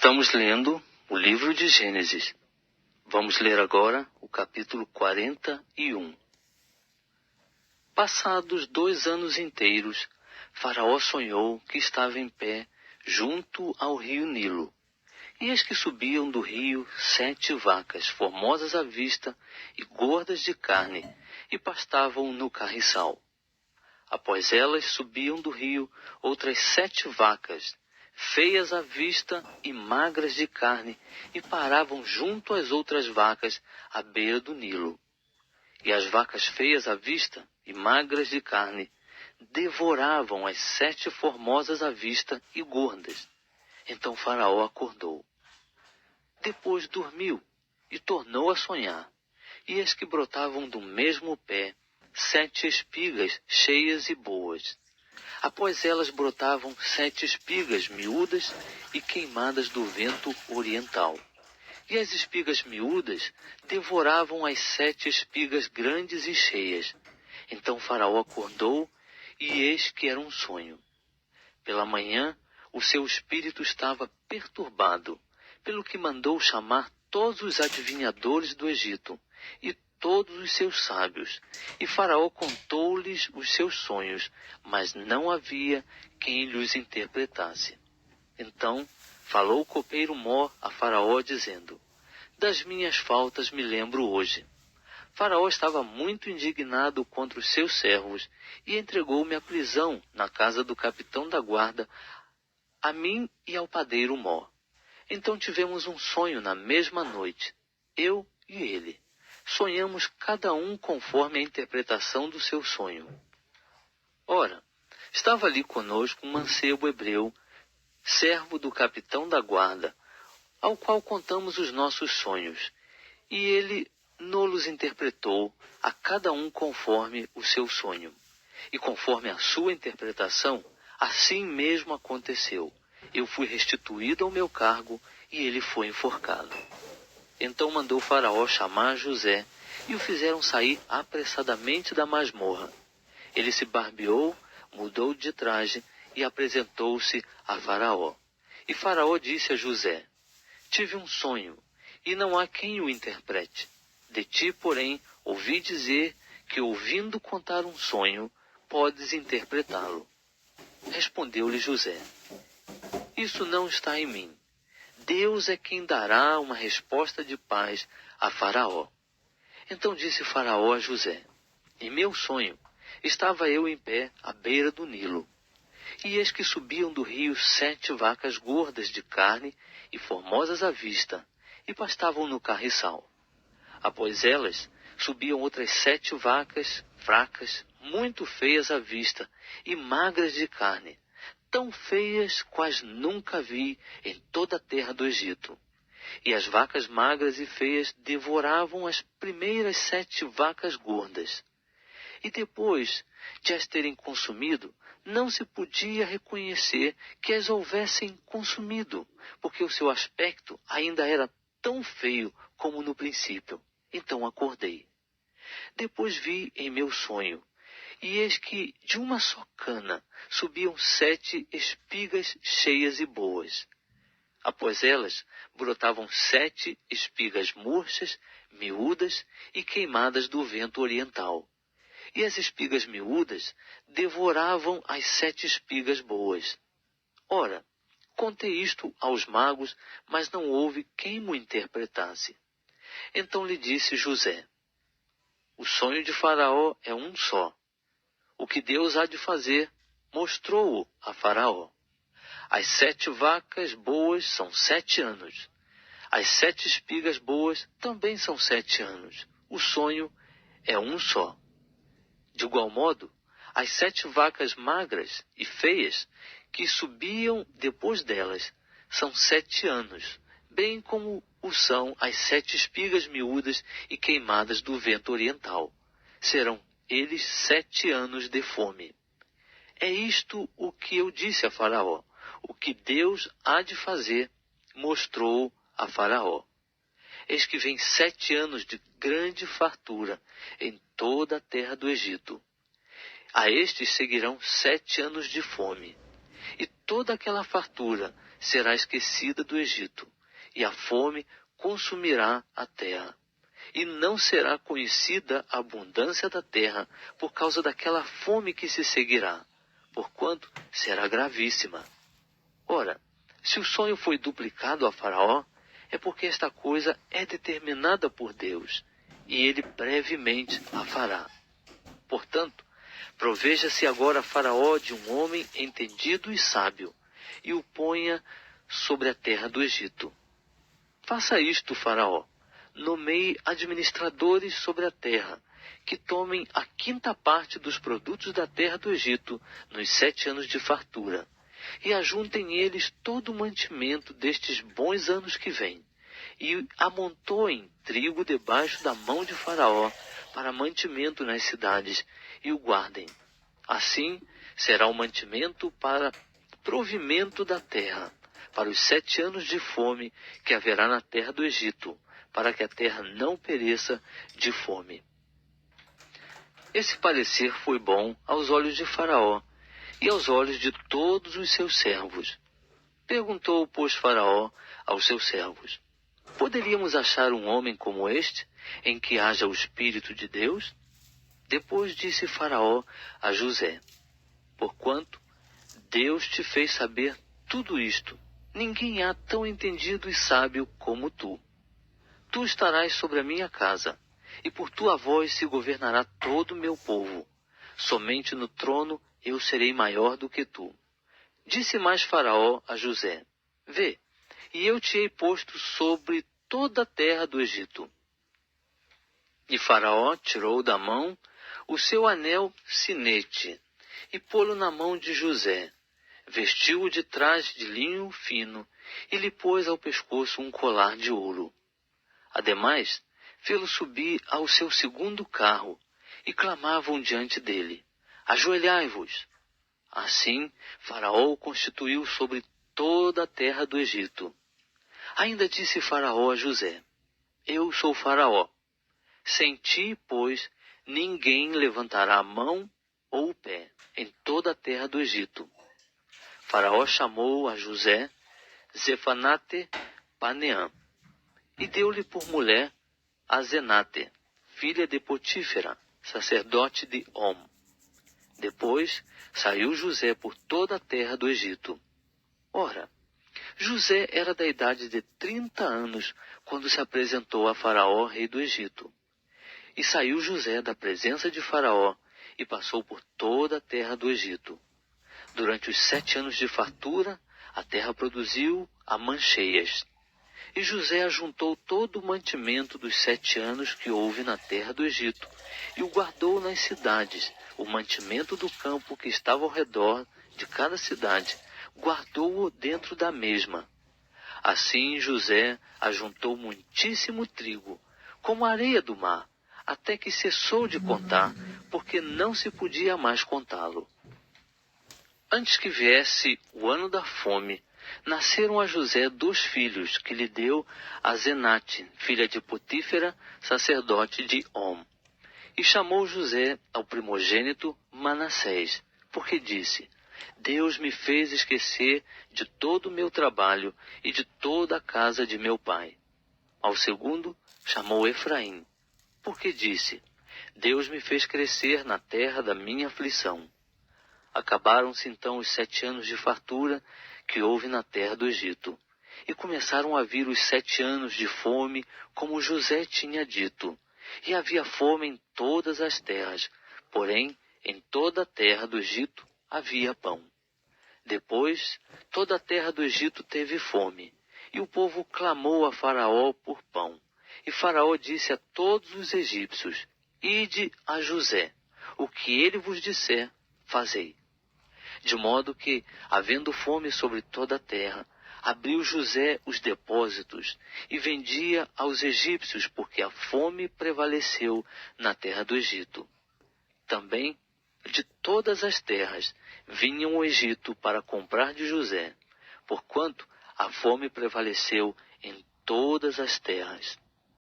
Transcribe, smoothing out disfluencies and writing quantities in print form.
Estamos lendo o livro de Gênesis. Vamos ler agora o capítulo 41. Passados 2 anos inteiros, Faraó sonhou que estava em pé junto ao rio Nilo. E eis que subiam do rio 7 vacas, formosas à vista e gordas de carne, e pastavam no carriçal. Após elas subiam do rio outras 7 vacas, feias à vista e magras de carne, e paravam junto às outras vacas à beira do Nilo. E as vacas feias à vista e magras de carne devoravam as 7 formosas à vista e gordas. Então Faraó acordou. Depois dormiu e tornou a sonhar. E eis que brotavam do mesmo pé 7 espigas cheias e boas. Após elas brotavam 7 espigas miúdas e queimadas do vento oriental. E as espigas miúdas devoravam as 7 espigas grandes e cheias. Então Faraó acordou, e eis que era um sonho. Pela manhã, o seu espírito estava perturbado, pelo que mandou chamar todos os adivinhadores do Egito e todos os seus sábios. E Faraó contou-lhes os seus sonhos, mas não havia quem lhes interpretasse. Então falou o copeiro Mó a Faraó, dizendo: das minhas faltas me lembro hoje. Faraó estava muito indignado contra os seus servos e entregou-me à prisão na casa do capitão da guarda, a mim e ao padeiro Mó. Então tivemos um sonho na mesma noite, eu e ele. Sonhamos cada um conforme a interpretação do seu sonho. Ora, estava ali conosco um mancebo hebreu, servo do capitão da guarda, ao qual contamos os nossos sonhos, e ele nos interpretou a cada um conforme o seu sonho. E conforme a sua interpretação, assim mesmo aconteceu. Eu fui restituído ao meu cargo e ele foi enforcado. Então mandou Faraó chamar José e o fizeram sair apressadamente da masmorra. Ele se barbeou, mudou de traje e apresentou-se a Faraó. E Faraó disse a José: tive um sonho e não há quem o interprete. De ti, porém, ouvi dizer que, ouvindo contar um sonho, podes interpretá-lo. Respondeu-lhe José: isso não está em mim. Deus é quem dará uma resposta de paz a Faraó. Então disse Faraó a José: em meu sonho estava eu em pé à beira do Nilo. E eis que subiam do rio 7 vacas gordas de carne e formosas à vista, e pastavam no carriçal. Após elas, subiam outras 7 vacas fracas, muito feias à vista e magras de carne, tão feias quais nunca vi em toda a terra do Egito. E as vacas magras e feias devoravam as primeiras 7 vacas gordas. E depois de as terem consumido, não se podia reconhecer que as houvessem consumido, porque o seu aspecto ainda era tão feio como no princípio. Então acordei. Depois vi em meu sonho, e eis que de uma só cana subiam 7 espigas cheias e boas. Após elas brotavam 7 espigas murchas, miúdas e queimadas do vento oriental. E as espigas miúdas devoravam as 7 espigas boas. Ora, contei isto aos magos, mas não houve quem mo interpretasse. Então lhe disse José: o sonho de Faraó é um só. O que Deus há de fazer, mostrou-o a Faraó. As 7 vacas boas são 7 anos. As 7 espigas boas também são 7 anos. O sonho é um só. De igual modo, as 7 vacas magras e feias que subiam depois delas são 7 anos, bem como o são as 7 espigas miúdas e queimadas do vento oriental. Serão eles 7 anos de fome. É isto o que eu disse a Faraó. O que Deus há de fazer, mostrou a Faraó. Eis que vem 7 anos de grande fartura em toda a terra do Egito. A estes seguirão 7 anos de fome. E toda aquela fartura será esquecida do Egito, e a fome consumirá a terra. E não será conhecida a abundância da terra por causa daquela fome que se seguirá, porquanto será gravíssima. Ora, se o sonho foi duplicado a Faraó, é porque esta coisa é determinada por Deus, e ele brevemente a fará. Portanto, proveja-se agora Faraó de um homem entendido e sábio, e o ponha sobre a terra do Egito. Faça isto, Faraó. Nomeie administradores sobre a terra, que tomem a 5ª parte dos produtos da terra do Egito nos 7 anos de fartura, e ajuntem eles todo o mantimento destes bons anos que vêm, e amontoem trigo debaixo da mão de Faraó para mantimento nas cidades, e o guardem. Assim será o mantimento para provimento da terra, para os 7 anos de fome que haverá na terra do Egito, para que a terra não pereça de fome. Esse parecer foi bom aos olhos de Faraó e aos olhos de todos os seus servos. Perguntou, pois, Faraó aos seus servos: poderíamos achar um homem como este, em que haja o Espírito de Deus? Depois disse Faraó a José: porquanto Deus te fez saber tudo isto, ninguém há tão entendido e sábio como tu. Tu estarás sobre a minha casa, e por tua voz se governará todo o meu povo. Somente no trono eu serei maior do que tu. Disse mais Faraó a José: vê, e eu te hei posto sobre toda a terra do Egito. E Faraó tirou da mão o seu anel sinete, e pô-lo na mão de José. Vestiu-o de traje de linho fino, e lhe pôs ao pescoço um colar de ouro. Ademais, fê-lo subir ao seu 2º carro, e clamavam diante dele: ajoelhai-vos. Assim, Faraó o constituiu sobre toda a terra do Egito. Ainda disse Faraó a José: eu sou Faraó. Sem ti, pois, ninguém levantará a mão ou o pé em toda a terra do Egito. Faraó chamou a José Zefanate Paneã, e deu-lhe por mulher a Zenate, filha de Potífera, sacerdote de On. Depois saiu José por toda a terra do Egito. Ora, José era da idade de 30 anos, quando se apresentou a Faraó, rei do Egito. E saiu José da presença de Faraó, e passou por toda a terra do Egito. Durante os 7 anos de fartura, a terra produziu amancheias. E José ajuntou todo o mantimento dos 7 anos que houve na terra do Egito, e o guardou nas cidades. O mantimento do campo que estava ao redor de cada cidade, guardou-o dentro da mesma. Assim José ajuntou muitíssimo trigo, como a areia do mar, até que cessou de contar, porque não se podia mais contá-lo. Antes que viesse o ano da fome, nasceram a José 2 filhos, que lhe deu a Zenate, filha de Potífera, sacerdote de On. E chamou José ao primogênito Manassés, porque disse: Deus me fez esquecer de todo o meu trabalho e de toda a casa de meu pai. Ao segundo chamou Efraim, porque disse: Deus me fez crescer na terra da minha aflição. Acabaram-se então os 7 anos de fartura que houve na terra do Egito, e começaram a vir os 7 anos de fome, como José tinha dito. E havia fome em todas as terras, porém em toda a terra do Egito havia pão. Depois, toda a terra do Egito teve fome, e o povo clamou a Faraó por pão. E Faraó disse a todos os egípcios: Ide a José, o que ele vos disser, fazei. De modo que, havendo fome sobre toda a terra, abriu José os depósitos e vendia aos egípcios, porque a fome prevaleceu na terra do Egito. Também, de todas as terras, vinham ao Egito para comprar de José, porquanto a fome prevaleceu em todas as terras.